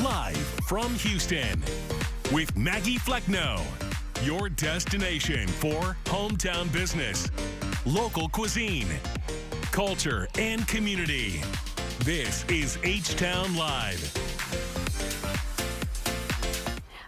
Live from Houston with Maggie Flecknoe, your destination for hometown business, local cuisine, culture, and community. This is H-Town Live.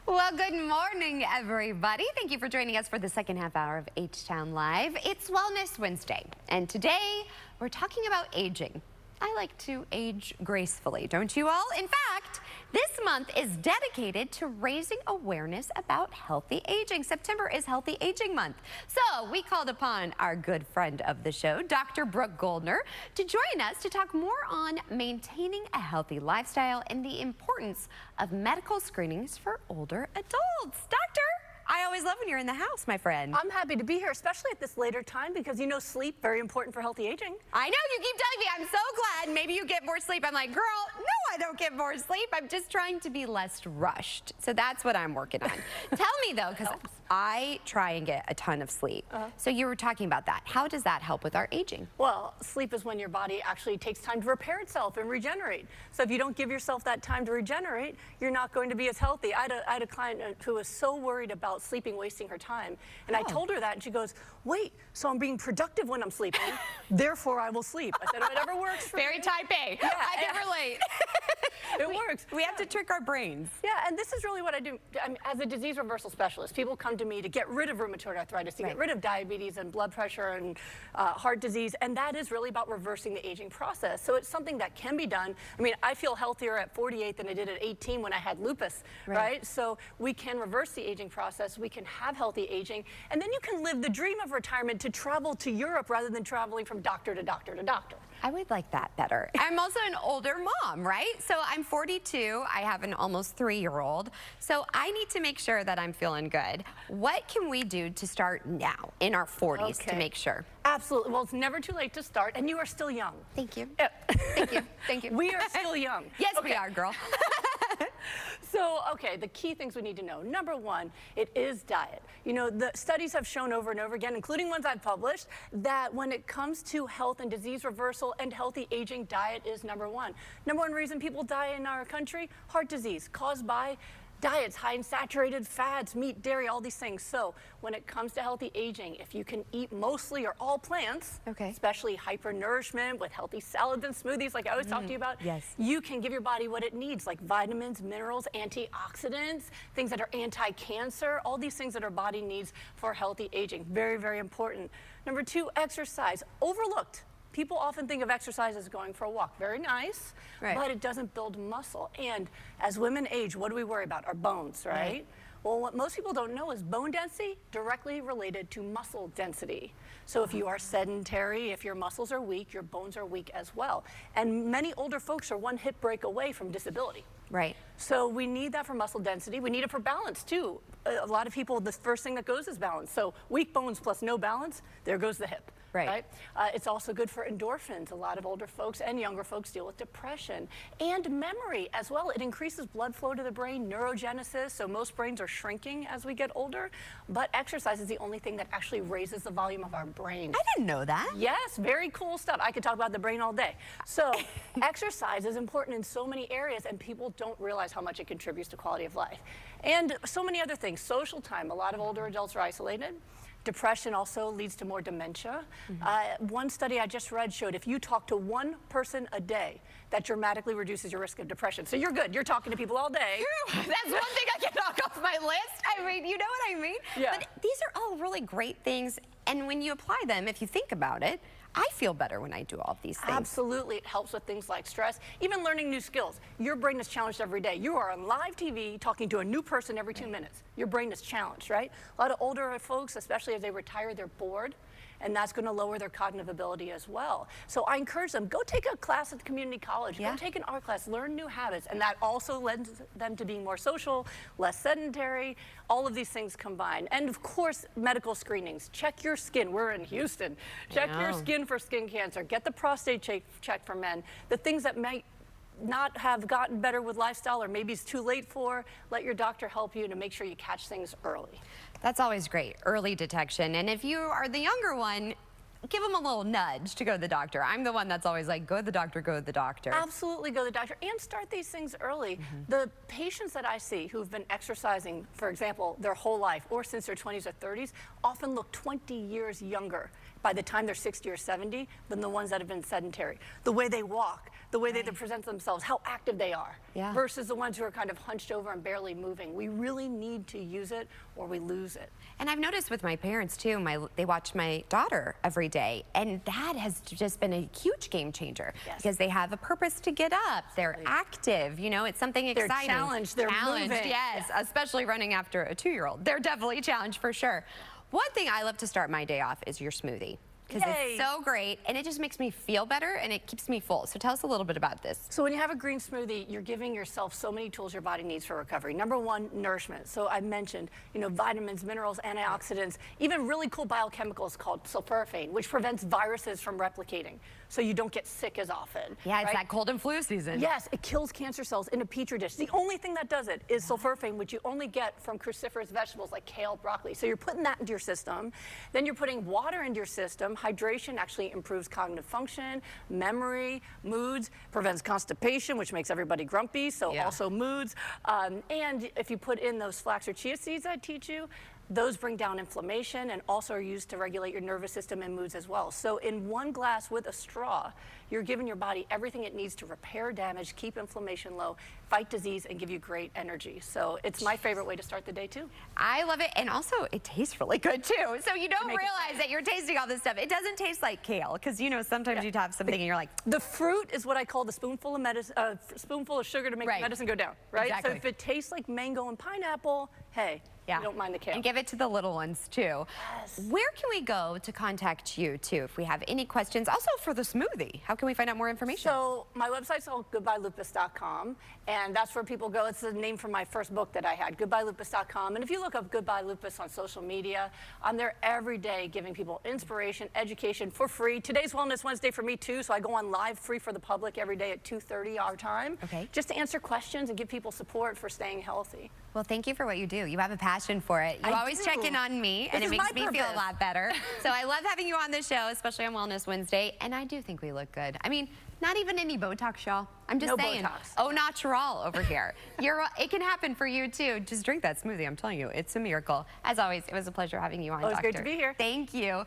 Well, good morning, everybody. Thank you for joining us for the second half hour of H-Town Live. It's Wellness Wednesday, and today we're talking about aging. I like to age gracefully, don't you all? In fact, this month is dedicated to raising awareness about healthy aging. September is Healthy Aging Month. So we called upon our good friend of the show, Dr. Brooke Goldner, to join us to talk more on maintaining a healthy lifestyle and the importance of medical screenings for older adults. Doctor, I always love when you're in the house, my friend. I'm happy to be here, especially at this later time, because you know sleep, very important for healthy aging. I know, you keep telling me. I'm so glad. Maybe you get more sleep. I'm like, girl, no, I don't get more sleep. I'm just trying to be less rushed. So that's what I'm working on. Tell me, though, because I try and get a ton of sleep. So you were talking about that. How does that help with our aging? Well, sleep is when your body actually takes time to repair itself and regenerate. So if you don't give yourself that time to regenerate, you're not going to be as healthy. I had a client who was so worried about sleeping, wasting her time. And I told her that, and she goes, wait, so I'm being productive when I'm sleeping, therefore I will sleep. I said, whatever works for Very you. type A. Yeah, I can relate. It works. We have to trick our brains. Yeah, and this is really what I do. As a disease reversal specialist, people come to me to get rid of rheumatoid arthritis, to get rid of diabetes and blood pressure and heart disease, and that is really about reversing the aging process. So it's something that can be done. I mean, I feel healthier at 48 than I did at 18 when I had lupus, right? So we can reverse the aging process, we can have healthy aging, and then you can live the dream of retirement to travel to Europe rather than traveling from doctor to doctor to doctor. I would like that better. I'm also an older mom, right? So I'm 42. I have an almost 3-year-old. So I need to make sure that I'm feeling good. What can we do to start now in our 40s to make sure? Absolutely. Well, it's never too late to start, and you are still young. Thank you. Yeah. Thank you. Thank you. We are still young. Yes, we are, girl. So, okay, the key things we need to know. Number one, it is diet. You know, the studies have shown over and over again, including ones I've published, that when it comes to health and disease reversal and healthy aging, diet is number one. Number one reason people die in our country, heart disease, caused by diets high in saturated fats, meat, dairy, all these things. So when it comes to healthy aging, if you can eat mostly or all plants, especially hypernourishment with healthy salads and smoothies like I always talk to you about, you can give your body what it needs, like vitamins, minerals, antioxidants, things that are anti-cancer, all these things that our body needs for healthy aging. Very, very important. Number two, exercise. Overlooked. People often think of exercise as going for a walk. Very nice, but it doesn't build muscle. And as women age, what do we worry about? Our bones, right? Well, what most people don't know is bone density directly related to muscle density. So if you are sedentary, if your muscles are weak, your bones are weak as well. And many older folks are one hip break away from disability. So we need that for muscle density. We need it for balance too. A lot of people, the first thing that goes is balance. So weak bones plus no balance, there goes the hip. It's also good for endorphins. A lot of older folks and younger folks deal with depression and memory as well. It increases blood flow to the brain, neurogenesis. So most brains are shrinking as we get older, but exercise is the only thing that actually raises the volume of our brain. I didn't know that. Yes, very cool stuff. I could talk about the brain all day. So exercise is important in so many areas, and people don't realize how much it contributes to quality of life. And so many other things. Social time. A lot of older adults are isolated. Depression also leads to more dementia. One study I just read showed if you talk to one person a day, that dramatically reduces your risk of depression. So you're good. You're talking to people all day. That's one thing I can knock off my list. I mean, you know what I mean? But these are all really great things. And when you apply them, if you think about it, I feel better when I do all of these things. Absolutely. It helps with things like stress, even learning new skills. Your brain is challenged every day. You are on live TV talking to a new person every 2 minutes. Your brain is challenged, right? A lot of older folks, especially as they retire, they're bored. And that's going to lower their cognitive ability as well. So I encourage them, go take a class at the community college, go take an art class, learn new habits, and that also lends them to being more social, less sedentary, all of these things combined. And of course, medical screenings. Check your skin. We're in Houston. Check your skin for skin cancer. Get the prostate checked for men. The things that might not have gotten better with lifestyle or maybe it's too late for, let your doctor help you to make sure you catch things early. That's always great, early detection. And if you are the younger one, give them a little nudge to go to the doctor. I'm the one that's always like, go to the doctor, go to the doctor. Absolutely go to the doctor and start these things early. The patients that I see who've been exercising, for example, their whole life or since their 20s or 30s often look 20 years younger by the time they're 60 or 70 than the ones that have been sedentary. The way they walk, the way they present themselves, how active they are, versus the ones who are kind of hunched over and barely moving. We really need to use it or we lose it. And I've noticed with my parents too, they watch my daughter every day, and that has just been a huge game changer because they have a purpose to get up. They're active, you know, it's something exciting. They're challenged, they're moving. Yes, especially running after a 2-year-old. They're definitely challenged for sure. One thing I love to start my day off is your smoothie, because it's so great and it just makes me feel better and it keeps me full. So tell us a little bit about this. So when you have a green smoothie, you're giving yourself so many tools your body needs for recovery. Number one, nourishment. So I mentioned, you know, vitamins, minerals, antioxidants, even really cool biochemicals called sulforaphane, which prevents viruses from replicating, so you don't get sick as often. Yeah, it's that cold and flu season. Yes, it kills cancer cells in a petri dish. The only thing that does it is sulforaphane, which you only get from cruciferous vegetables like kale, broccoli. So you're putting that into your system. Then you're putting water into your system. Hydration actually improves cognitive function, memory, moods, prevents constipation, which makes everybody grumpy, so also moods. And if you put in those flax or chia seeds I teach you, those bring down inflammation and also are used to regulate your nervous system and moods as well. So in one glass with a straw, you're giving your body everything it needs to repair damage, keep inflammation low, fight disease, and give you great energy. So it's my favorite way to start the day too. I love it, and also it tastes really good too. So you don't realize that you're tasting all this stuff. It doesn't taste like kale, because you know sometimes you'd have something and you're like, the fruit is what I call the spoonful of medicine, spoonful of sugar to make the medicine go down, right? Exactly. So if it tastes like mango and pineapple, hey, you don't mind the kale. And give it to the little ones too. Yes. Where can we go to contact you too if we have any questions? Also for the smoothie, how can we find out more information? So my website's called goodbyelupus.com, and that's where people go. It's the name from my first book that I had, goodbyelupus.com. And if you look up Goodbye Lupus on social media, I'm there every day giving people inspiration, education for free. Today's Wellness Wednesday for me too, so I go on live free for the public every day at 2:30 our time. Okay. Just to answer questions and give people support for staying healthy. Well, thank you for what you do. You have a passion for it. You always check in on me, and it makes me feel a lot better. So I love having you on the show, especially on Wellness Wednesday, and I do think we look good. I mean, not even any Botox, y'all. I'm just saying. Botox. Au natural over here. It can happen for you, too. Just drink that smoothie. I'm telling you, it's a miracle. As always, it was a pleasure having you on, Doctor. It was great to be here. Thank you.